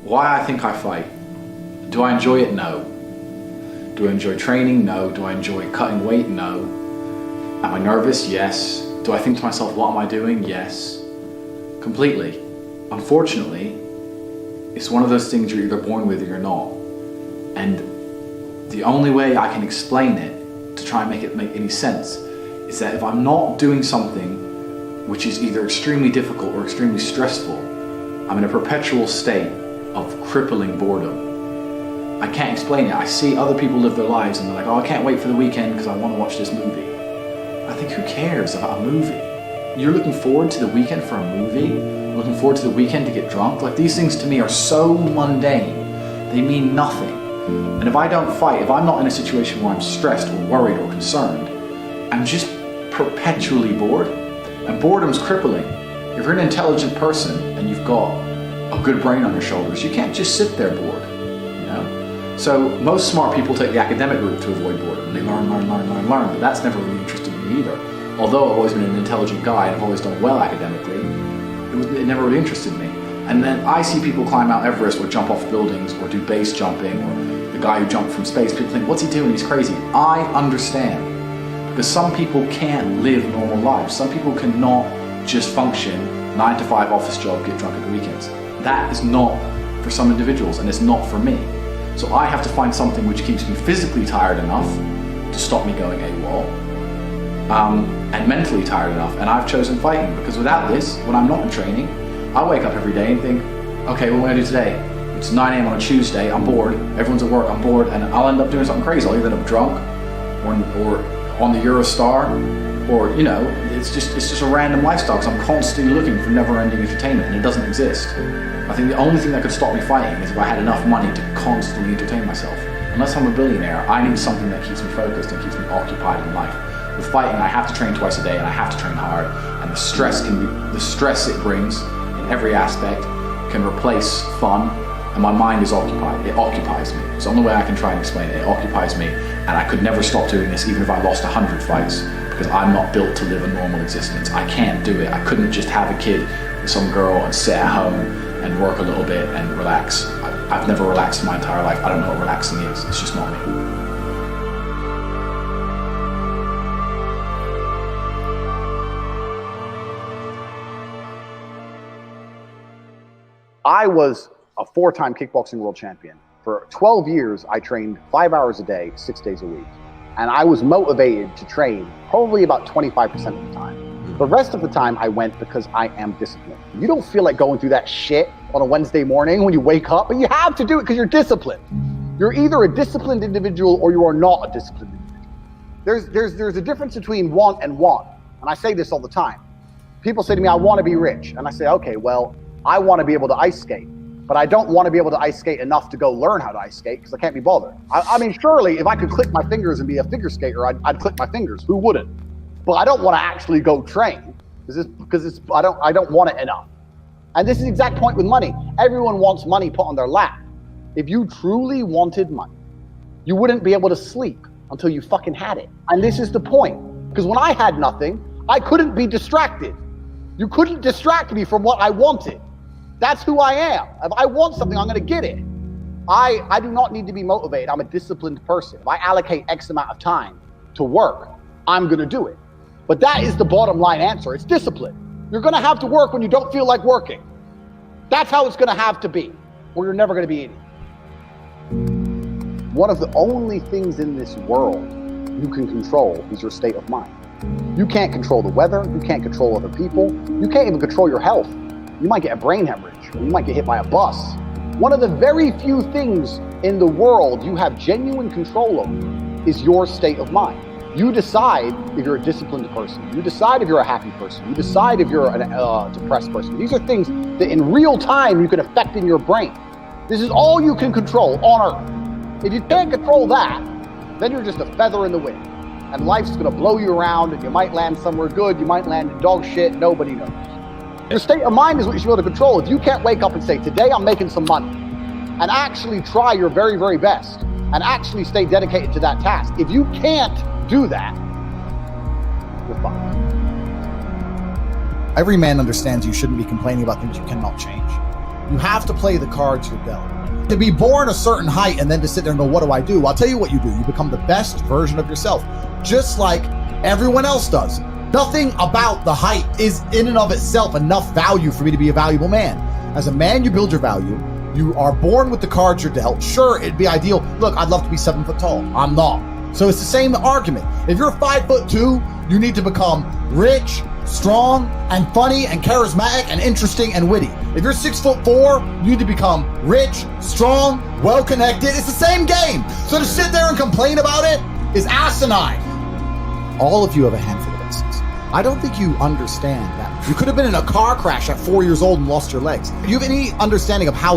Why I think I fight. Do I enjoy it? No. Do I enjoy training? No. Do I enjoy cutting weight? No. Am I nervous? Yes. Do I think to myself, what am I doing? Yes. Completely. Unfortunately, it's one of those things you're either born with or you're not. And the only way I can explain it, to try and make it make any sense, is that if I'm not doing something which is either extremely difficult or extremely stressful, I'm in a perpetual state of crippling boredom. I can't explain it. I see other people live their lives and they're like, oh, I can't wait for the weekend because I want to watch this movie. I think, who cares about a movie? You're looking forward to the weekend for a movie? Looking forward to the weekend to get drunk? Like, these things to me are so mundane. They mean nothing. And if I don't fight, if I'm not in a situation where I'm stressed or worried or concerned, I'm just perpetually bored. And boredom's crippling. If you're an intelligent person and you've got a good brain on your shoulders, you can't just sit there bored. So most smart people take the academic route to avoid boredom. They learn, but that's never really interested me either. Although I've always been an intelligent guy and I've always done well academically, it never really interested me. And then I see people climb Mount Everest or jump off buildings or do base jumping, or the guy who jumped from space. People think, what's he doing? He's crazy. I understand. Because some people can't live normal lives. Some people cannot just function 9 to 5 office job, get drunk at the weekends. That is not for some individuals, and it's not for me. So I have to find something which keeps me physically tired enough to stop me going AWOL, and mentally tired enough. And I've chosen fighting, because without this, when I'm not in training, I wake up every day and think, okay, what am I gonna do today? It's 9 a.m. on a Tuesday, I'm bored, everyone's at work, I'm bored, and I'll end up doing something crazy. I'll either end up drunk or on the Eurostar, or, you know, it's just a random lifestyle, because I'm constantly looking for never-ending entertainment, and it doesn't exist. I think the only thing that could stop me fighting is if I had enough money to constantly entertain myself. Unless I'm a billionaire, I need something that keeps me focused and keeps me occupied in life. With fighting, I have to train twice a day, and I have to train hard, and the stress it brings in every aspect can replace fun, and my mind is occupied. It occupies me. It's the only way I can try and explain it. It occupies me, and I could never stop doing this even if I lost 100 fights, because I'm not built to live a normal existence. I can't do it. I couldn't just have a kid with some girl and sit at home and work a little bit and relax. I've never relaxed in my entire life. I don't know what relaxing is. It's just not me. I was a 4-time kickboxing world champion. For 12 years, I trained 5 hours a day, 6 days a week. And I was motivated to train probably about 25% of the time. The rest of the time I went because I am disciplined. You don't feel like going through that shit on a Wednesday morning when you wake up, but you have to do it because you're disciplined. You're either a disciplined individual or you are not a disciplined individual. There's a difference between want and want. And I say this all the time. People say to me, I want to be rich. And I say, okay, well, I want to be able to ice skate, but I don't want to be able to ice skate enough to go learn how to ice skate because I can't be bothered. I mean, surely if I could click my fingers and be a figure skater, I'd click my fingers. Who wouldn't? But I don't want to actually go train because I don't want it enough. And this is the exact point with money. Everyone wants money put on their lap. If you truly wanted money, you wouldn't be able to sleep until you fucking had it. And this is the point. Because when I had nothing, I couldn't be distracted. You couldn't distract me from what I wanted. That's who I am. If I want something, I'm gonna get it. I do not need to be motivated. I'm a disciplined person. If I allocate X amount of time to work, I'm gonna do it. But that is the bottom line answer. It's discipline. You're gonna have to work when you don't feel like working. That's how it's gonna have to be, or you're never gonna be in it. One of the only things in this world you can control is your state of mind. You can't control the weather, you can't control other people, you can't even control your health. You might get a brain hemorrhage, or you might get hit by a bus. One of the very few things in the world you have genuine control over is your state of mind. You decide if you're a disciplined person. You decide if you're a happy person. You decide if you're a depressed person. These are things that in real time you can affect in your brain. This is all you can control on Earth. If you can't control that, then you're just a feather in the wind. And life's gonna blow you around, and you might land somewhere good, you might land in dog shit, nobody knows. Your state of mind is what you should be able to control. If you can't wake up and say, today I'm making some money, and actually try your very, very best, and actually stay dedicated to that task. If you can't do that, you're fucked. Every man understands you shouldn't be complaining about things you cannot change. You have to play the cards you're dealt. To be born a certain height and then to sit there and go, what do I do? I'll tell you what you do. You become the best version of yourself, just like everyone else does. Nothing about the height is in and of itself enough value for me to be a valuable man. As a man, you build your value. You are born with the cards you're dealt. Sure, it'd be ideal. Look, I'd love to be 7 foot tall. I'm not. So it's the same argument. If you're 5'2", you need to become rich, strong, and funny, and charismatic, and interesting, and witty. If you're 6'4", you need to become rich, strong, well-connected. It's the same game. So to sit there and complain about it is asinine. All of you have a handful of these things. I don't think you understand that. You could have been in a car crash at 4 years old and lost your legs. Do you have any understanding of how